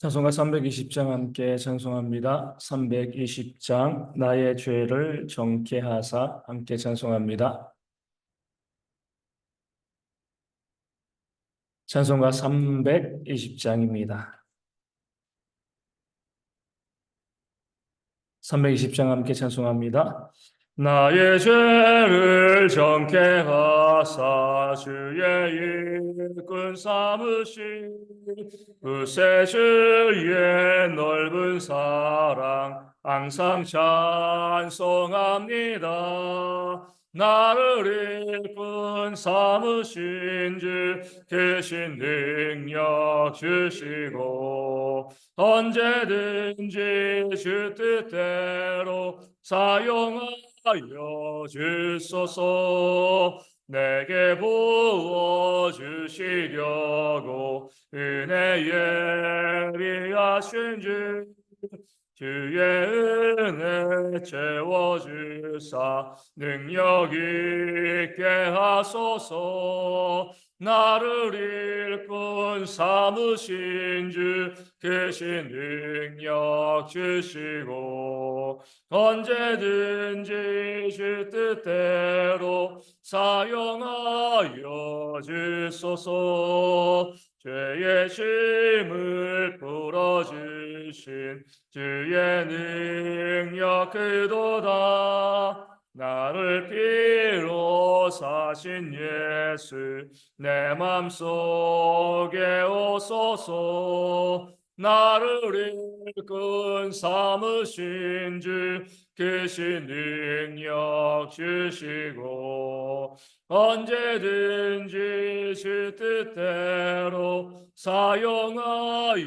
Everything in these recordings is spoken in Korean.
찬송가 320장 함께 찬송합니다. 320장 나의 죄를 정케 하사 함께 찬송합니다. 찬송가 320장입니다. 320장 함께 찬송합니다. 나의 죄를 정케 하사 주의 일꾼 삼으신 그새 주의 넓은 사랑 항상 찬송합니다. 나를 일꾼 삼으신 주 계신 능력 주시고 언제든지 주 뜻대로 사용하여 주소서. 내게 부어주시려고 은혜 예비하신 주 주의 은혜 채워주사 능력 있게 하소서. 나를 일꾼 삼으신 주 계신 능력 주시고 언제든지 주 뜻대로 사용하여 주소서. 죄의 짐을 풀어주신 주의 능력 그도다. 나를 피로 사신 예수 내 맘속에 오소서. 나를 일꾼 삼으신 주 계신 능력 주시고 언제든지 주 뜻대로 사용하여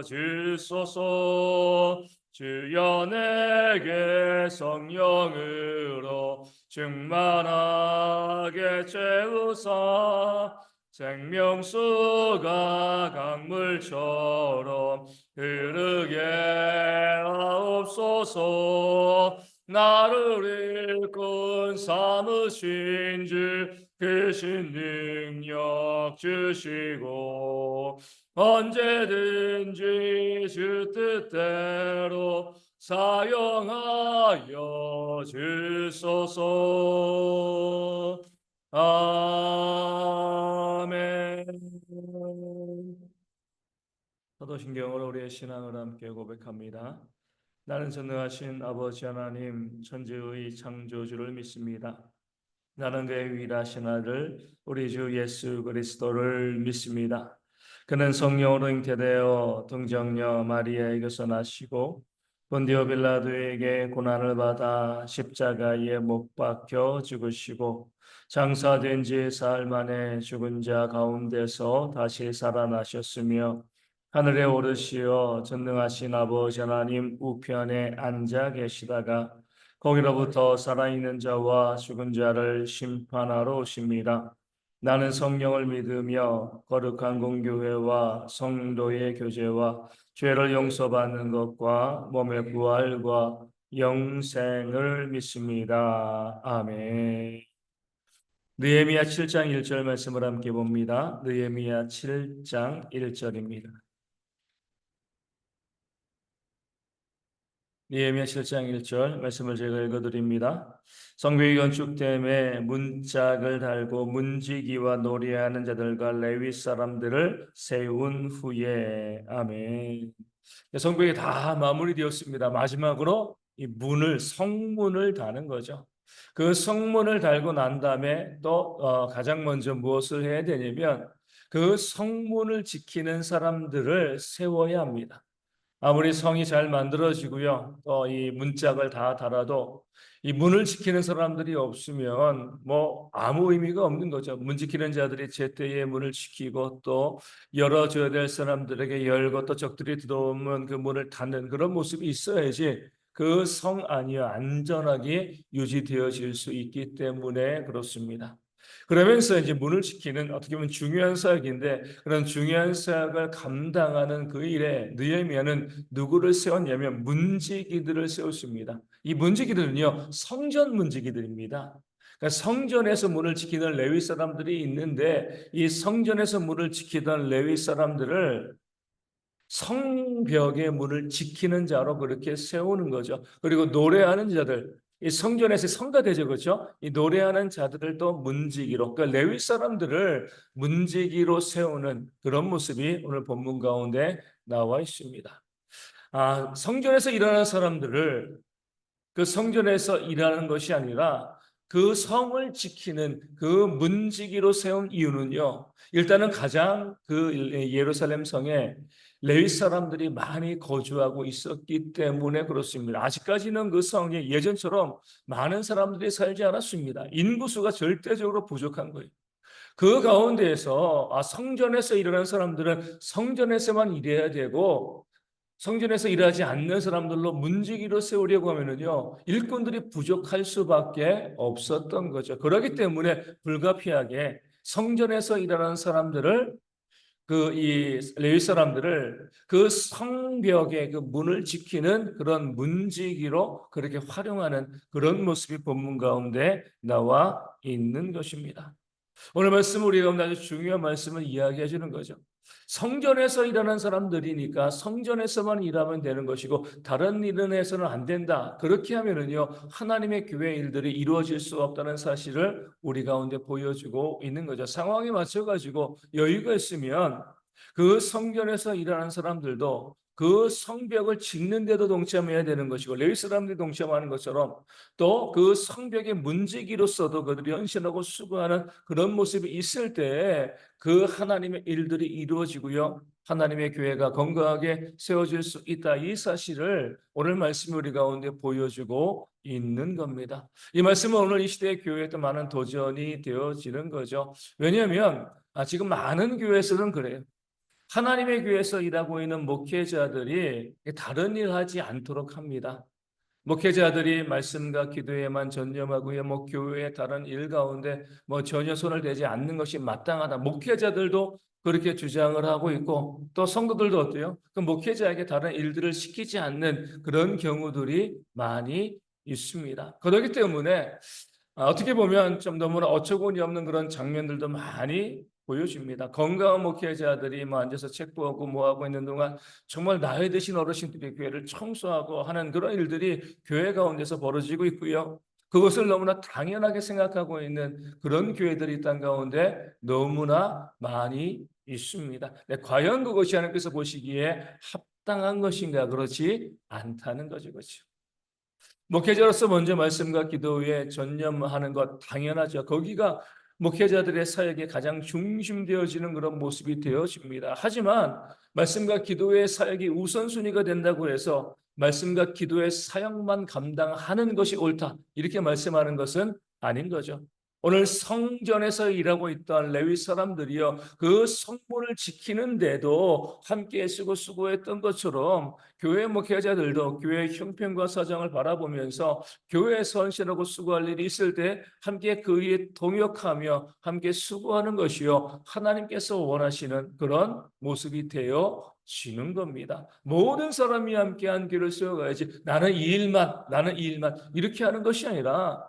주소서. 주여 내게 성령으로 충만하게 채우사 생명수가 강물처럼 흐르게 하옵소서. 나를 일꾼 삼으신 주 크신 능력 주시고 언제든지 주 뜻대로 사용하여 주소서. 아멘. 사도신경으로 우리의 신앙을 함께 고백합니다. 나는 전능하신 아버지 하나님 천지의 창조주를 믿습니다. 나는 그의 위대하신 아들 우리 주 예수 그리스도를 믿습니다. 그는 성령으로 잉태되어 동정녀 마리아에게서 나시고 본디오 빌라도에게 고난을 받아 십자가에 못 박혀 죽으시고 장사된 지 사흘 만에 죽은 자 가운데서 다시 살아나셨으며 하늘에 오르시어 전능하신 아버지 하나님 우편에 앉아 계시다가 거기로부터 살아있는 자와 죽은 자를 심판하러 오십니다. 나는 성령을 믿으며 거룩한 공교회와 성도의 교제와 죄를 용서받는 것과 몸의 부활과 영생을 믿습니다. 아멘. 느헤미야 7장 1절 말씀을 함께 봅니다. 느헤미야 7장 1절입니다. 느헤미야 7장 1절 말씀을 제가 읽어드립니다. 성벽이 건축됨에 문짝을 달고 문지기와 노래하는 자들과 레위 사람들을 세운 후에 아멘. 성벽이 다 마무리되었습니다. 마지막으로 이 문을 성문을 다는 거죠. 그 성문을 달고 난 다음에 또 가장 먼저 무엇을 해야 되냐면 그 성문을 지키는 사람들을 세워야 합니다. 아무리 성이 잘 만들어지고요, 또 이 문짝을 다 달아도 이 문을 지키는 사람들이 없으면 뭐 아무 의미가 없는 거죠. 문 지키는 자들이 제때에 문을 지키고 또 열어줘야 될 사람들에게 열고 또 적들이 들어오면 그 문을 닫는 그런 모습이 있어야지 그 성 안이 안전하게 유지되어질 수 있기 때문에 그렇습니다. 그러면서 이제 문을 지키는 어떻게 보면 중요한 사역인데 그런 중요한 사역을 감당하는 그 일에 느헤미야는 누구를 세웠냐면 문지기들을 세웠습니다. 이 문지기들은요 성전 문지기들입니다. 그러니까 성전에서 문을 지키던 레위 사람들이 있는데 이 성전에서 문을 지키던 레위 사람들을 성벽의 문을 지키는 자로 그렇게 세우는 거죠. 그리고 노래하는 자들, 이 성전에서 성가대죠, 그렇죠? 이 노래하는 자들을 또 문지기로, 그러니까 레위 사람들을 문지기로 세우는 그런 모습이 오늘 본문 가운데 나와 있습니다. 성전에서 일하는 사람들을 그 성전에서 일하는 것이 아니라 그 성을 지키는 그 문지기로 세운 이유는요. 일단은 가장 그 예루살렘 성에 레위 사람들이 많이 거주하고 있었기 때문에 그렇습니다. 아직까지는 그 성에 예전처럼 많은 사람들이 살지 않았습니다. 인구수가 절대적으로 부족한 거예요. 그 가운데에서 성전에서 일하는 사람들은 성전에서만 일해야 되고 성전에서 일하지 않는 사람들로 문지기로 세우려고 하면은요, 일꾼들이 부족할 수밖에 없었던 거죠. 그렇기 때문에 불가피하게 성전에서 일하는 사람들을 이 레위 사람들을 그 성벽의 그 문을 지키는 그런 문지기로 그렇게 활용하는 그런 모습이 본문 가운데 나와 있는 것입니다. 오늘 말씀 우리가 아주 중요한 말씀을 이야기해 주는 거죠. 성전에서 일하는 사람들이니까 성전에서만 일하면 되는 것이고 다른 일은 해서는 안 된다. 그렇게 하면은요 하나님의 교회 일들이 이루어질 수 없다는 사실을 우리 가운데 보여주고 있는 거죠. 상황에 맞춰 가지고 여유가 있으면 그 성전에서 일하는 사람들도 그 성벽을 짓는 데도 동참해야 되는 것이고 레위 사람들이 동참하는 것처럼 또 그 성벽의 문지기로서도 그들이 헌신하고 수고하는 그런 모습이 있을 때 그 하나님의 일들이 이루어지고요. 하나님의 교회가 건강하게 세워질 수 있다. 이 사실을 오늘 말씀이 우리 가운데 보여주고 있는 겁니다. 이 말씀은 오늘 이 시대의 교회에도 많은 도전이 되어지는 거죠. 왜냐하면 지금 많은 교회에서는 그래요. 하나님의 교회에서 일하고 있는 목회자들이 다른 일 하지 않도록 합니다. 목회자들이 말씀과 기도에만 전념하고요. 교회의 다른 일 가운데 전혀 손을 대지 않는 것이 마땅하다. 목회자들도 그렇게 주장을 하고 있고 또 성도들도 어때요? 그 목회자에게 다른 일들을 시키지 않는 그런 경우들이 많이 있습니다. 그렇기 때문에 어떻게 보면 좀 너무나 어처구니 없는 그런 장면들도 많이 보여줍니다. 건강한 목회자들이 앉아서 책 보고 하고 있는 동안 정말 나이 드신 어르신들이 교회를 청소하고 하는 그런 일들이 교회 가운데서 벌어지고 있고요. 그것을 너무나 당연하게 생각하고 있는 그런 교회들이 땅 가운데 너무나 많이 있습니다. 네, 과연 그것이 하나님께서 보시기에 합당한 것인가? 그렇지 않다는 거죠. 그렇죠. 목회자로서 먼저 말씀과 기도에 전념하는 것 당연하죠. 거기가 목회자들의 사역에 가장 중심되어지는 그런 모습이 되어집니다. 하지만 말씀과 기도의 사역이 우선순위가 된다고 해서 말씀과 기도의 사역만 감당하는 것이 옳다. 이렇게 말씀하는 것은 아닌 거죠. 오늘 성전에서 일하고 있던 레위 사람들이요. 그 성문을 지키는데도 함께 애쓰고 수고했던 것처럼 교회 목회자들도 교회의 형편과 사정을 바라보면서 교회에 헌신하고 수고할 일이 있을 때 함께 그 일에 동역하며 함께 수고하는 것이요. 하나님께서 원하시는 그런 모습이 되어지는 겁니다. 모든 사람이 함께한 길을 세워가야지 나는 이 일만 이렇게 하는 것이 아니라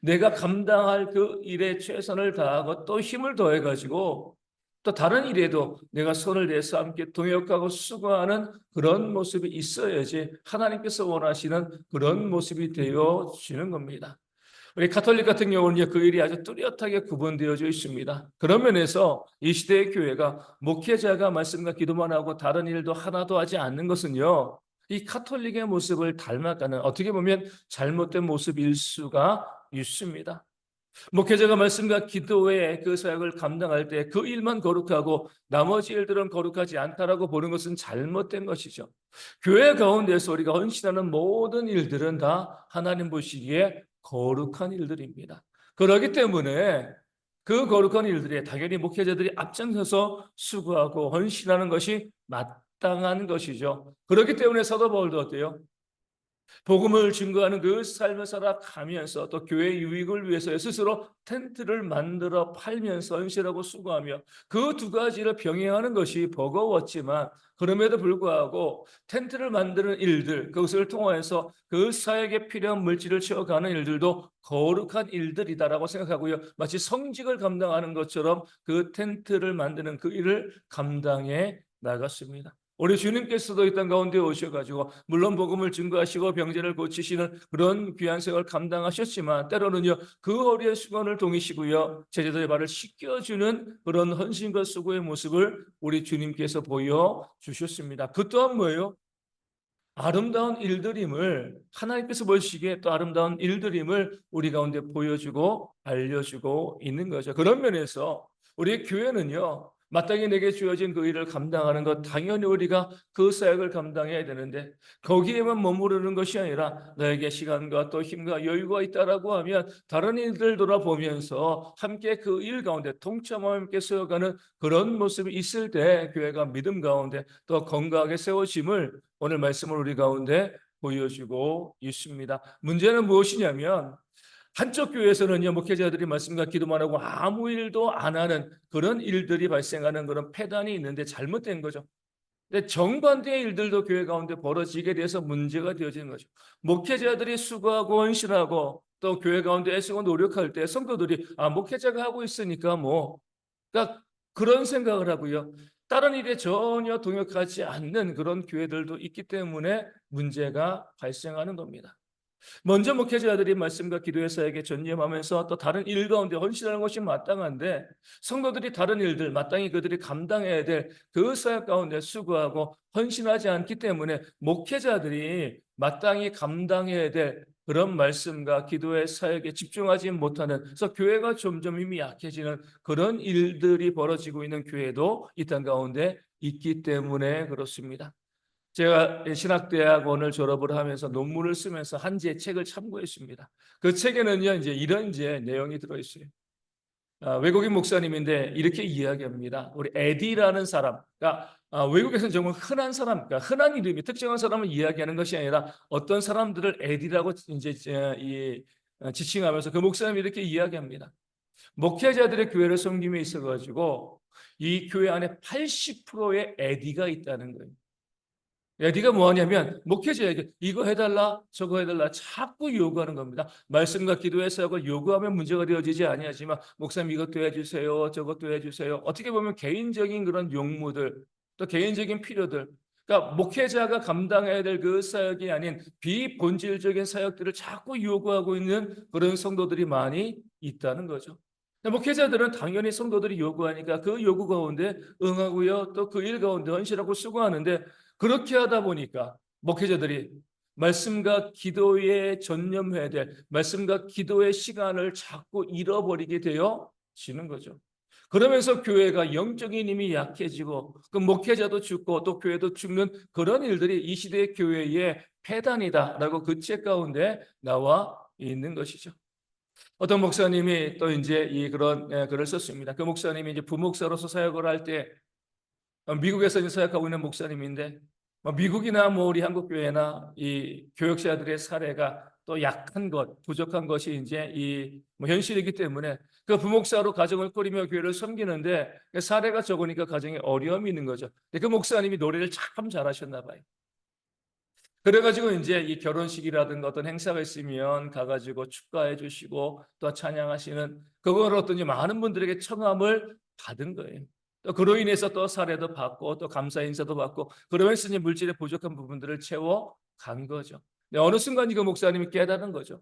내가 감당할 그 일에 최선을 다하고 또 힘을 더해가지고 또 다른 일에도 내가 손을 대서 함께 동역하고 수고하는 그런 모습이 있어야지 하나님께서 원하시는 그런 모습이 되어지는 겁니다. 우리 가톨릭 같은 경우는 그 일이 아주 뚜렷하게 구분되어져 있습니다. 그런 면에서 이 시대의 교회가 목회자가 말씀과 기도만 하고 다른 일도 하나도 하지 않는 것은요. 이 가톨릭의 모습을 닮아가는 어떻게 보면 잘못된 모습일 수가 있습니다. 목회자가 말씀과 기도의 그 사역을 감당할 때 그 일만 거룩하고 나머지 일들은 거룩하지 않다라고 보는 것은 잘못된 것이죠. 교회 가운데서 우리가 헌신하는 모든 일들은 다 하나님 보시기에 거룩한 일들입니다. 그렇기 때문에 그 거룩한 일들에 당연히 목회자들이 앞장서서 수고하고 헌신하는 것이 마땅한 것이죠. 그렇기 때문에 사도 바울도 어때요? 복음을 증거하는 그 삶을 살아가면서 또 교회 유익을 위해서 스스로 텐트를 만들어 팔면서 헌신하고 수고하며 그 두 가지를 병행하는 것이 버거웠지만 그럼에도 불구하고 텐트를 만드는 일들 그것을 통해서 그 사역에 필요한 물질을 채워가는 일들도 거룩한 일들이다라고 생각하고요. 마치 성직을 감당하는 것처럼 그 텐트를 만드는 그 일을 감당해 나갔습니다. 우리 주님께서도 이 땅 가운데 오셔가지고 물론 복음을 증거하시고 병자를 고치시는 그런 귀한 생활을 감당하셨지만 때로는요 그 어려운 수건을 동이시고요 제자들의 발을 씻겨주는 그런 헌신과 수고의 모습을 우리 주님께서 보여주셨습니다. 그 또한 뭐예요? 아름다운 일들임을 하나님께서 보시기에 또 아름다운 일들임을 우리 가운데 보여주고 알려주고 있는 거죠. 그런 면에서 우리 교회는요 마땅히 내게 주어진 그 일을 감당하는 것 당연히 우리가 그 사역을 감당해야 되는데 거기에만 머무르는 것이 아니라 나에게 시간과 또 힘과 여유가 있다라고 하면 다른 일들 돌아보면서 함께 그 일 가운데 동참하며 함께 세워가는 그런 모습이 있을 때 교회가 믿음 가운데 또 건강하게 세워짐을 오늘 말씀을 우리 가운데 보여주고 있습니다. 문제는 무엇이냐면 한쪽 교회에서는요 목회자들이 말씀과 기도만 하고 아무 일도 안 하는 그런 일들이 발생하는 그런 폐단이 있는데 잘못된 거죠. 근데 정반대의 일들도 교회 가운데 벌어지게 돼서 문제가 되어지는 거죠. 목회자들이 수고하고 헌신하고 또 교회 가운데 애쓰고 노력할 때 성도들이 목회자가 하고 있으니까 뭐 그러니까 그런 생각을 하고요. 다른 일에 전혀 동역하지 않는 그런 교회들도 있기 때문에 문제가 발생하는 겁니다. 먼저 목회자들이 말씀과 기도의 사역에 전념하면서 또 다른 일 가운데 헌신하는 것이 마땅한데 성도들이 다른 일들 마땅히 그들이 감당해야 될 그 사역 가운데 수고하고 헌신하지 않기 때문에 목회자들이 마땅히 감당해야 될 그런 말씀과 기도의 사역에 집중하지 못하는 그래서 교회가 점점 힘이 약해지는 그런 일들이 벌어지고 있는 교회도 이 땅 가운데 있기 때문에 그렇습니다. 제가 신학대학원을 졸업을 하면서 논문을 쓰면서 한지의 책을 참고했습니다. 그 책에는요, 이런 내용이 들어있어요. 외국인 목사님인데 이렇게 이야기합니다. 우리 에디라는 사람, 그러니까 외국에서는 정말 흔한 사람, 그러니까 흔한 이름이 특정한 사람을 이야기하는 것이 아니라 어떤 사람들을 에디라고 지칭하면서 그 목사님이 이렇게 이야기합니다. 목회자들의 교회를 섬김에 있어가지고 이 교회 안에 80%의 에디가 있다는 거예요. 네가 뭐하냐면 목회자에게 이거 해달라 저거 해달라 자꾸 요구하는 겁니다. 말씀과 기도의 사역을 요구하면 문제가 되어지지 아니하지만 목사님 이것도 해주세요 저것도 해주세요. 어떻게 보면 개인적인 그런 용무들 또 개인적인 필요들 그러니까 목회자가 감당해야 될 그 사역이 아닌 비본질적인 사역들을 자꾸 요구하고 있는 그런 성도들이 많이 있다는 거죠. 목회자들은 당연히 성도들이 요구하니까 그 요구 가운데 응하고요 또 그 일 가운데 헌신하고 수고하는데 그렇게 하다 보니까 목회자들이 말씀과 기도에 전념해야 될 말씀과 기도의 시간을 자꾸 잃어버리게 되어지는 거죠. 그러면서 교회가 영적인 힘이 약해지고 그 목회자도 죽고 또 교회도 죽는 그런 일들이 이 시대의 교회의 폐단이다라고 그 책 가운데 나와 있는 것이죠. 어떤 목사님이 또 이 그런 글을 썼습니다. 그 목사님이 부목사로서 사역을 할 때 미국에서 사역하고 있는 목사님인데 미국이나 우리 한국 교회나 이 교역자들의 사례가 또 약한 것, 부족한 것이 이 현실이기 때문에 그 부목사로 가정을 꾸리며 교회를 섬기는데 사례가 적으니까 가정에 어려움이 있는 거죠. 그 목사님이 노래를 참 잘하셨나 봐요. 그래가지고 이 결혼식이라든가 어떤 행사가 있으면 가가지고 축가해 주시고 또 찬양하시는 그걸 어떤 많은 분들에게 청함을 받은 거예요. 또 그로 인해서 또 사례도 받고 또 감사 인사도 받고 그러면서 물질의 부족한 부분들을 채워 간 거죠. 근데 어느 순간 그 목사님이 깨달은 거죠.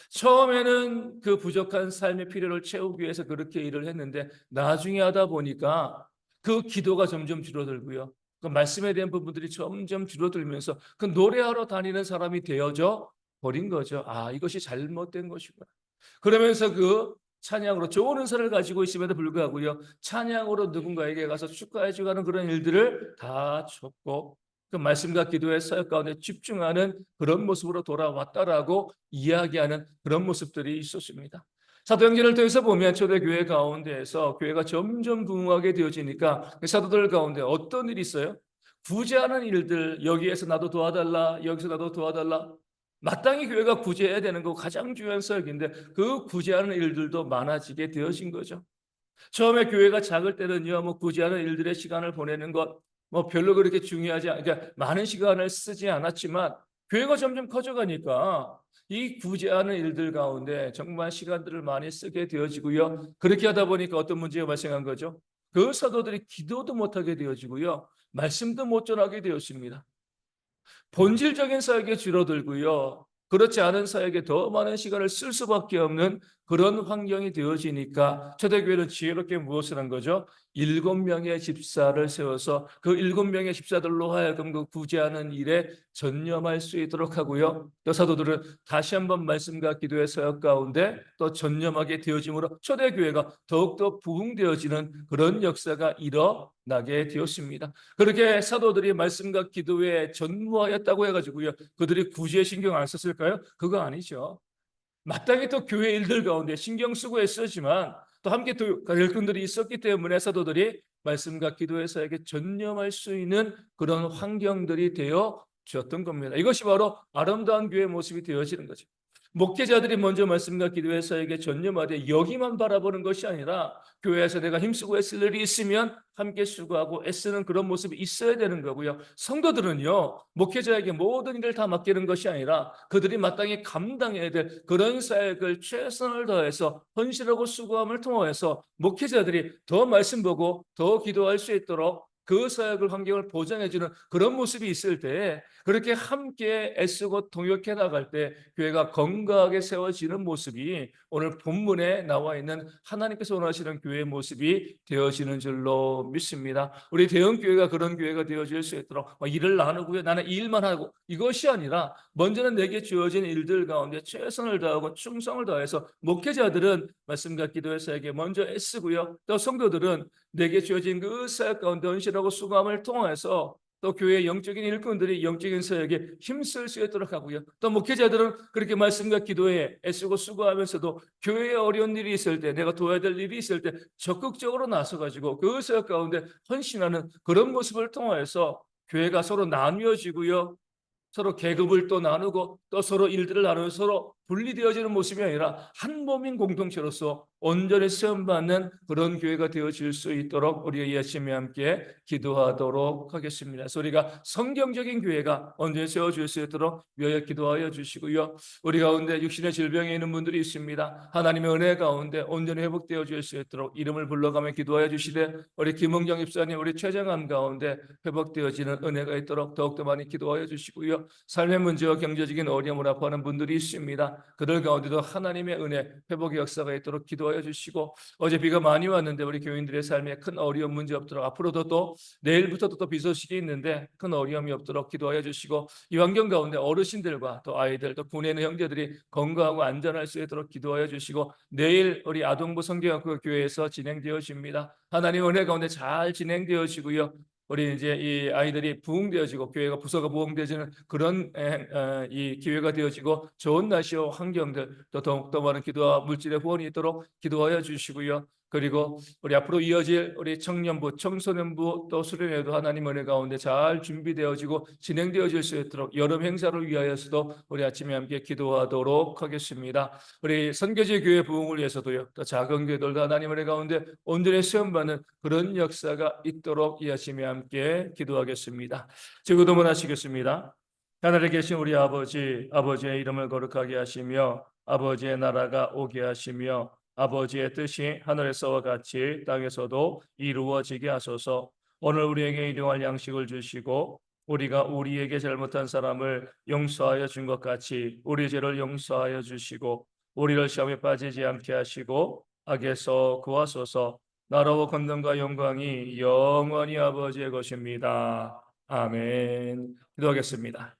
처음에는 그 부족한 삶의 필요를 채우기 위해서 그렇게 일을 했는데 나중에 하다 보니까 그 기도가 점점 줄어들고요. 그 말씀에 대한 부분들이 점점 줄어들면서 그 노래하러 다니는 사람이 되어져 버린 거죠. 이것이 잘못된 것이구나. 그러면서 그 찬양으로 좋은 은사를 가지고 있음에도 불구하고요. 찬양으로 누군가에게 가서 축하해 주가는 그런 일들을 다 접고 그 말씀과 기도의 사역 가운데 집중하는 그런 모습으로 돌아왔다라고 이야기하는 그런 모습들이 있었습니다. 사도행전을 통해서 보면 초대교회 가운데에서 교회가 점점 부흥하게 되어지니까 그 사도들 가운데 어떤 일이 있어요? 구제하는 일들, 여기에서 나도 도와달라, 여기서 나도 도와달라. 마땅히 교회가 구제해야 되는 거 가장 중요한 사역인데 그 구제하는 일들도 많아지게 되어진 거죠. 처음에 교회가 작을 때는요, 구제하는 일들의 시간을 보내는 것, 별로 그렇게 중요하지 그러니까 많은 시간을 쓰지 않았지만 교회가 점점 커져가니까 이 구제하는 일들 가운데 정말 시간들을 많이 쓰게 되어지고요. 그렇게 하다 보니까 어떤 문제가 발생한 거죠? 그 사도들이 기도도 못하게 되어지고요, 말씀도 못 전하게 되었습니다. 본질적인 사역에 줄어들고요, 그렇지 않은 사역에 더 많은 시간을 쓸 수밖에 없는 그런 환경이 되어지니까 초대교회는 지혜롭게 무엇을 한 거죠? 7명의 집사를 세워서 그 7명의 집사들로 하여금 그 구제하는 일에 전념할 수 있도록 하고요, 또 사도들은 다시 한번 말씀과 기도의 사역 가운데 또 전념하게 되어짐으로 초대교회가 더욱더 부흥되어지는 그런 역사가 일어나게 되었습니다. 그렇게 사도들이 말씀과 기도에 전무하였다고 해가지고요, 그들이 구제에 신경 안 썼을까요? 그거 아니죠. 마땅히 또 교회 일들 가운데 신경 쓰고 했었지만 또 함께 또 일꾼들이 있었기 때문에 사도들이 말씀과 기도의 사역에 전념할 수 있는 그런 환경들이 되어 주었던 겁니다. 이것이 바로 아름다운 교회의 모습이 되어지는 거죠. 목회자들이 먼저 말씀과 기도의 사역에 전념하되 여기만 바라보는 것이 아니라 교회에서 내가 힘쓰고 애쓸 일이 있으면 함께 수고하고 애쓰는 그런 모습이 있어야 되는 거고요. 성도들은요, 목회자에게 모든 일을 다 맡기는 것이 아니라 그들이 마땅히 감당해야 될 그런 사역을 최선을 다해서 헌신하고 수고함을 통해서 목회자들이 더 말씀 보고 더 기도할 수 있도록 그 사역을 환경을 보장해주는 그런 모습이 있을 때, 그렇게 함께 애쓰고 동역해 나갈 때 교회가 건강하게 세워지는 모습이 오늘 본문에 나와 있는 하나님께서 원하시는 교회의 모습이 되어지는 줄로 믿습니다. 우리 대형교회가 그런 교회가 되어질 수 있도록 일을 나누고요, 나는 이 일만 하고, 이것이 아니라 먼저는 내게 주어진 일들 가운데 최선을 다하고 충성을 다해서 목회자들은 말씀과 기도의 사역에 먼저 애쓰고요, 또 성도들은 내게 주어진 그 사역 가운데 헌신하고 수고함을 통해서 또 교회의 영적인 일꾼들이 영적인 사역에 힘쓸 수 있도록 하고요, 또 목회자들은 그렇게 말씀과 기도에 애쓰고 수고하면서도 교회에 어려운 일이 있을 때, 내가 도와야 될 일이 있을 때 적극적으로 나서가지고 그 사역 가운데 헌신하는 그런 모습을 통해서 교회가 서로 나뉘어지고요, 서로 계급을 또 나누고 또 서로 일들을 나누고 서로 분리되어지는 모습이 아니라 한 몸인 공동체로서 온전히 시험받는 그런 교회가 되어질 수 있도록 우리가 열심히 함께 기도하도록 하겠습니다. 그래서 우리가 성경적인 교회가 온전히 세워질 수 있도록 위하여 기도하여 주시고요, 우리 가운데 육신의 질병에 있는 분들이 있습니다. 하나님의 은혜 가운데 온전히 회복되어질 수 있도록 이름을 불러가며 기도하여 주시되, 우리 김은경 입사님, 우리 최정암 가운데 회복되어지는 은혜가 있도록 더욱더 많이 기도하여 주시고요, 삶의 문제와 경제적인 어려움을 아파하는 분들이 있습니다. 그들 가운데도 하나님의 은혜, 회복의 역사가 있도록 기도하여 주시고, 어제 비가 많이 왔는데 우리 교인들의 삶에 큰 어려움 문제 없도록, 앞으로도 또 내일부터도 또 비 소식이 있는데 큰 어려움이 없도록 기도하여 주시고, 이 환경 가운데 어르신들과 또 아이들, 또 군에 있는 형제들이 건강하고 안전할 수 있도록 기도하여 주시고, 내일 우리 아동부 성경학교 교회에서 진행되어집니다. 하나님 은혜 가운데 잘 진행되어지고요, 우리 이제 이 아이들이 부흥되어지고 교회가 부서가 부흥되어지는 그런 이 기회가 되어지고 좋은 날씨와 환경들, 또 더욱더 많은 기도와 물질의 후원이 있도록 기도하여 주시고요, 그리고 우리 앞으로 이어질 우리 청년부, 청소년부, 또 수련회도 하나님 은혜 가운데 잘 준비되어지고 진행되어질 수 있도록 여름 행사를 위하여서도 우리 아침에 함께 기도하도록 하겠습니다. 우리 선교지 교회 부흥을 위해서도요, 또 작은 교회들도 하나님 은혜 가운데 온전히 시험받는 그런 역사가 있도록 이 아침에 함께 기도하겠습니다. 제기도문 하시겠습니다. 하늘에 계신 우리 아버지, 아버지의 이름을 거룩하게 하시며 아버지의 나라가 오게 하시며 아버지의 뜻이 하늘에서와 같이 땅에서도 이루어지게 하소서. 오늘 우리에게 일용할 양식을 주시고 우리가 우리에게 잘못한 사람을 용서하여 준 것 같이 우리 죄를 용서하여 주시고 우리를 시험에 빠지지 않게 하시고 악에서 구하소서. 나라와 권능과 영광이 영원히 아버지의 것입니다. 아멘. 기도하겠습니다.